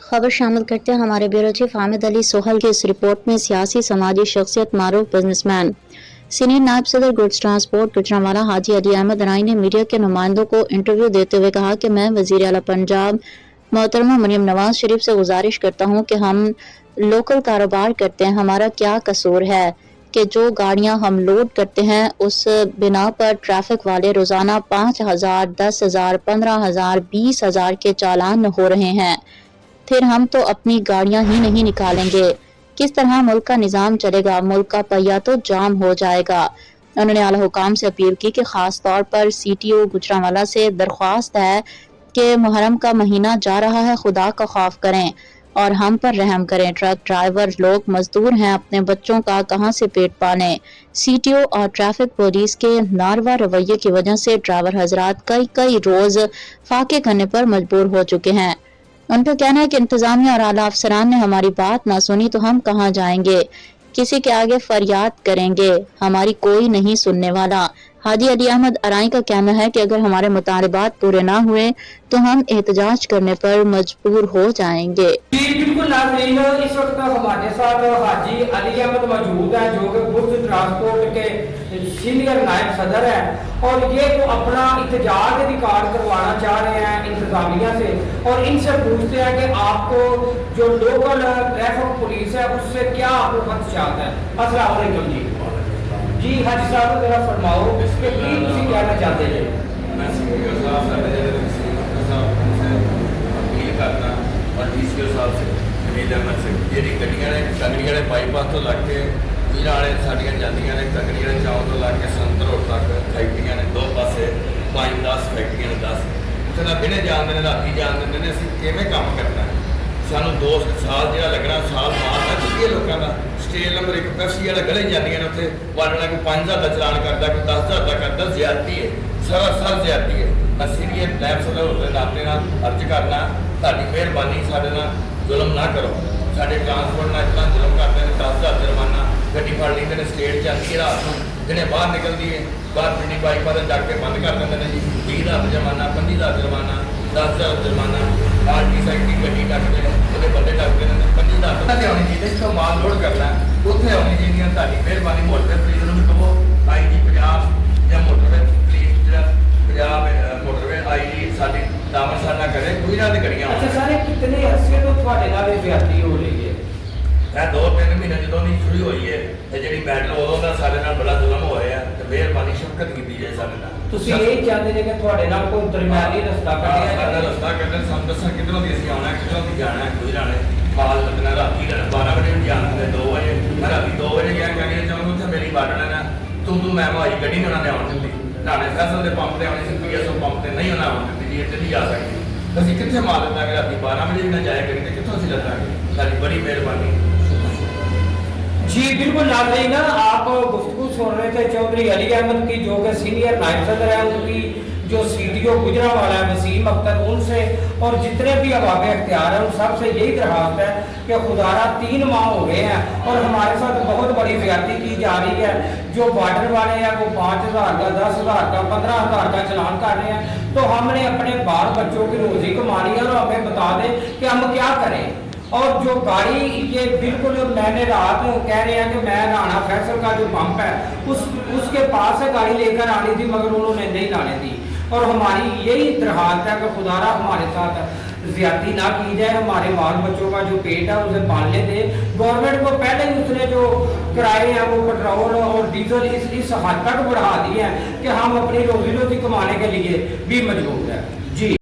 खबर शामिल करते हैं हमारे ब्यूरो चीफ हामिद अली सोहल की इस रिपोर्ट में। सियासी समाजी शख्सियत मारूफ बिजनेसमैन सीनियर नायब सदर गुड्स ट्रांसपोर्ट गुजरांवाला हाजी अली अहमद राई ने मीडिया के नुमाइंदों को इंटरव्यू देते हुए कहा कि मैं वजीर आला पंजाब मोहतरमा मरियम नवाज शरीफ से गुजारिश करता हूँ कि हम लोकल कारोबार करते हैं, हमारा क्या कसूर है कि जो गाड़ियां हम लोड करते हैं उस बिना पर ट्रैफिक वाले रोजाना 5,000, 10,000, 15,000, 20,000 के चालान हो रहे हैं। फिर हम तो अपनी गाड़ियां ही नहीं निकालेंगे, किस तरह मुल्क का निज़ाम चलेगा? मुल्क का पहिया तो जाम हो जाएगा। उन्होंने आला हुकाम से अपील की कि खास तौर पर CTO गुजरांवाला से दरख्वास्त है कि मुहर्रम का महीना जा रहा है, खुदा का खौफ करें और हम पर रहम करें। ट्रक ड्राइवर लोग मजदूर हैं, अपने बच्चों का कहां से पेट पालें। CTO और ट्रैफिक पुलिस के नारवा रवैये की वजह से ड्राइवर हजरात कई रोज फाके करने पर मजबूर हो चुके हैं। उनका कहना है कि इंतजामिया और आला अफसरान ने हमारी बात ना सुनी तो हम कहाँ जाएंगे, किसी के आगे फरियाद करेंगे, हमारी कोई नहीं सुनने वाला। हाजी अली अहमद अराई का कहना है कि अगर हमारे मुतालबात पूरे ना हुए तो हम एहतजाज करने पर मजबूर हो जाएंगे। जी बिल्कुल नाज़रीन, इस वक्त हमारे साथ हाजी अली अहमद मौजूद है जो कि गुड्स ट्रांसपोर्ट के सीनियर नायब सदर है और ये तो अपना एहतजाज रिकॉर्ड करवाना चाह रहे हैं इंतजामिया से और इनसे पूछते हैं कि आपको जो लोकल ट्रैफिक पुलिस है उससे क्या आपको खदशात है। अस्सलाम वालेकुम जी हाजी साहब जरा फरमाओ कि प्लीज ਤੁਸੀਂ कहना चाहते हैं। मैं सीपीओ साहब से अपील करना और DCO साहब से उम्मीद है मैं ਜਿਹੜੀ ਗੱਡੀਆਂ ਨੇ ਟੰਗੜੀਆਂ ਦੇ ਬਾਈਪਾਸ ਤੋਂ ਲੱਗ ਕੇ ਵੀਰਾਂ ਵਾਲੇ ਸਾਡੀਆਂ ਜਾਂਦੀਆਂ ਨੇ ਟੰਗੜੀਆਂ ਦੇ ਚੌਂਕ ਤੋਂ ਲੱਗ ਕੇ ਸੰਤ ਰੋਡ ਤੱਕ ਫੈਕਟਰੀਆਂ ਨੇ ਦੋ ਪਾਸੇ 5-10 ਫੈਕਟਰੀਆਂ ਨੇ 10 ਉੱਥੇ ਦਾ ਦਿਨੇ ਜਾਂਦੇ ਨੇ ਰਾਤੀ ਜਾਣ ਦਿੰਦੇ ਨੇ। ਅਸੀਂ ਕਿਵੇਂ ਕੰਮ ਕਰਨਾ ਹੈ? ਸਾਨੂੰ 2 ਸਾਲ ਜਿਹੜਾ ਲੱਗਣਾ ਸਾਲ ਮਾਰਨਾ ਚਾਹੀਏ ਲੋਕਾਂ ਦਾ। ਸਟੇਲ ਨੰਬਰ 1 ਪੈਸੀ ਵਾਲਾ ਗਲੇ ਜਾਂਦੀਆਂ ਨੇ ਉੱਥੇ ਵਾਲਣਾ ਕੋਈ 5,000 ਦਾ ਚਲਾਨ ਕਰਦਾ ਕੋਈ 10,000 ਦਾ ਕਰਦਾ। ਜ਼ਿਆਦਤੀ ਹੈ, ਸਰਾਸਰ ਜ਼ਿਆਦਤੀ ਹੈ। ਅਸੀਂ ਵੀ ਇਹ ਨਾਇਬ ਸਦਰ ਹੋਣ ਦੇ ਨਾਤੇ ਨਾਲ ਅਰਜ਼ ਕਰਨਾ ਤੁਹਾਡੀ ਮਿਹਰਬਾਨੀ ਸਾਡੇ ਨਾਲ ਜ਼ੁਲਮ ਨਾ ਕਰੋ। ਸਾਡੇ ਟਰਾਂਸਪੋਰਟ ਨਾਲ ਇਤਨਾ ਜ਼ੁਲਮ ਕਰਦੇ ਨੇ 10,000 ਜੁਰਮਾਨਾ ਗੱਡੀ ਫੜ ਲੈਂਦੇ ਨੇ ਸਟੇਟ ਜਾਂਦੀ ਹੈ ਰਾਤ ਨੂੰ ਜਿਹਨੇ ਬਾਹਰ ਨਿਕਲਦੀ ਹੈ ਬਾਹਰ ਪਿੰਡੀ ਬਾਈਪਾਸ ਤੇ ਜਾ ਕੇ ਬੰਦ ਕਰ ਦਿੰਦੇ ਨੇ ਜੀ 20,000 ਜੁਰਮਾਨਾ 25,000 ਜੁਰਮਾਨਾ 10,000 ਜੁਰਮਾਨਾ RTC ਦੀ ਗੱਡੀ ਟੱਕਦੇ ਨੇ ਉਹਦੇ ਬੰਦੇ ਟੱਕਦੇ ਨੇ 25,000 ਤੇ ਆਉਣੀ ਚਾਹੀਦੀ। ਇੱਥੋਂ ਮਾਲ ਲੋਡ ਕਰਨਾ ਉੱਥੇ ਆਉਣੀ ਚਾਹੀਦੀਆਂ। ਤੁਹਾਡੀ ਮਿਹਰਬਾਨੀ ਮੋਟਰ ਪੁਲਿਸ ਨੂੰ ਵੀ ਕਹੋ IG ਪੰਜਾਬ ਜਾਂ ਮੋਟਰਵੇ ਪੁਲਿਸ ਜਿਹੜਾ ਪੰਜਾਬ ਮੋਟਰਵੇ IG ਸਾਡੀ ਦਾਮਨ ਸਾਡਾ ਕਰੇ ਕੋਈ ਨਾ ਦੀ ਗੱਡੀਆਂ। ਅੱਛਾ ਸਾਰੇ ਕਿਤਨੇ ਅਰਸੇ ਤੋਂ ਤੁਹਾਡੇ ਨਾਲ ਇਹ ਜ਼ਿਆਦਤੀ ਹੋ ਰਹੀ ਹੈ? ਇਹ 2-3 ਮਹੀਨੇ ਜਦੋਂ ਦੀ ਸ਼ੁਰੂ ਹੋਈ ਹੈ ਤੇ ਜਿਹੜੀ ਮੈਡਲ ਉਦੋਂ ਦਾ ਸਾਡੇ ਨਾਲ ਬੜਾ ਜ਼ੁਲਮ ਹੋ ਰਿਹਾ ਤੇ ਮਿਹਰਬਾਨੀ ਸ਼ਫਕਤ ਕੀਤੀ ਜਾਏ ਸਾਡੇ ਨਾਲ। ਤੁਸੀਂ ਇਹ ਚਾਹੁੰਦੇ ਜੇ ਕਿ ਤੁਹਾਡੇ ਨਾਲ ਕੋਈ ਦਰਮਿਆਨੀ ਰਸਤਾ ਕੱਢਿਆ ਸਾਡਾ ਜਾਵੇ? ਰਸਤਾ ਕੱਢਣ ਸਾਨੂੰ ਦੱਸਣ ਕਿੱਧਰੋਂ ਦੀ ਅਸੀਂ ਆਉਣਾ ਕਿੱਧਰੋਂ ਦੀ ਜਾਣਾ ਕੋਈ ਰਾਣੇ ਮਾਲ ਲੱਗਣਾ ਰਾਤੀ 12 ਵਜੇ ਨੂੰ ਜਾਣ ਦਿੰਦੇ 2 ਵਜੇ ਮੈਂ ਰਾਤੀ 2 ਵਜੇ ਗਿਆ ਕਹਿੰਦੇ ਚਾਹੁੰਦਾ ਉੱਥੇ ਮੇਰੀ ਬਾਟਣਾ ਨਾ ਤੂੰ ਮੈਂ ਭਾਈ ਗੱਡੀ ਨਹੀਂ ਉਹਨਾਂ ਨੇ ਆਉਣ ਦਿੰਦੀ। ਨਾਲੇ ਫੈਸਲ ਦੇ ਪੰਪ ਤੇ ਆਉਣੀ ਸੀ PSO ਪੰਪ ਤੇ ਨਹੀਂ ਉਹਨਾਂ ਆਉਣ ਦਿੱਤੀ ਜੀ ਇੱਥੇ ਨਹੀਂ ਜਾ ਸਕਦੀ। ਅਸੀਂ ਕਿੱਥੇ ਮਾਲ ਲੱਦਾਂਗੇ ਰਾਤੀ 12 ਵਜੇ ਵੀ ਨਾ ਜਾਇਆ ਕਰੀਏ ਕਿੱਥੋਂ ਅਸੀਂ ਲੱਦਾਂਗੇ? ਸਾਡੀ ਬੜੀ ਮਿਹਰਬਾਨੀ। जी बिल्कुल नाज़रीन, आप गुफ्तगू सुन रहे थे चौधरी अली अहमद की जो कि सीनियर नायब सदर है, उनकी जो CTO गुजरांवाला है वसीम अख्तर, उनसे और जितने भी अवाब इख्तियार हैं उन सबसे यही दरख्वास्त है कि खुदारा 3 माह हो गए हैं और हमारे साथ बहुत बड़ी ज्यादती की जा रही है। जो बॉर्डर वाले हैं वो 5,000 का 10,000 का 15,000 का चलान कर रहे हैं। तो हमने अपने बाल बच्चों की रोजी कमानी है और हमें बता दें कि हम क्या करें। और जो गाड़ी ये बिल्कुल मैंने रात कह रहे हैं कि मैं राणा फैसल का जो पंप है उसके पास से गाड़ी लेकर आनी थी मगर उन्होंने नहीं लाने दी। और हमारी यही दरख्वास्त है कि खुदारा हमारे साथ ज्यादती ना की जाए, हमारे बाल बच्चों का जो पेट है उसे पालने दे। गवर्नमेंट को पहले ही उसने जो किराए हैं वो पेट्रोल और डीजल इस हद तक बढ़ा दिए हैं कि हम अपनी रोजी रोटी कमाने के लिए भी मजबूर हैं। जी।